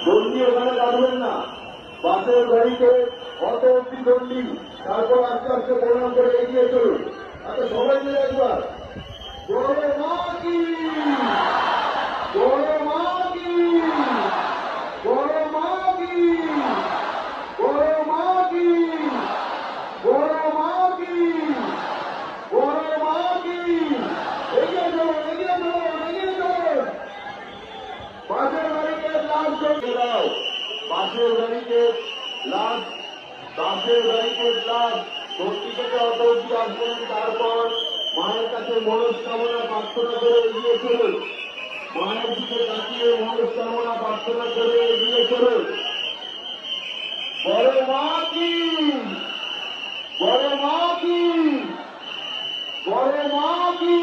দণ্ডি ওখানে কাটবেন না, বাসের গাড়িতে অত অব্দি দণ্ডি, তারপর আস্তে আস্তে প্রণাম করে এগিয়ে চলুন। আচ্ছা সবাই মিলে একবার বড় মা কি, বড় মা কি, বড় মা কি, বড় মা কি, বড় মা কি, বড় মা কি। এগিয়ে চলুন, এগিয়ে চলুন, এগিয়ে চলুন। বাসের গাড়িতে লাভ চলকে দাও, বাসের গাড়িতে লাভ, বাসের গাড়িতে লাভ ভর্তি থেকে অত অব্দি আসবেন। তারপর মায়ের কাছে মনস্কামনা প্রার্থনা করে এগিয়ে চলুন, মায়ের দিকে তাকিয়ে মনস্কামনা প্রার্থনা করে এগিয়ে চলুন। বড় মা কি, বড় মা কি, বড় মা কি।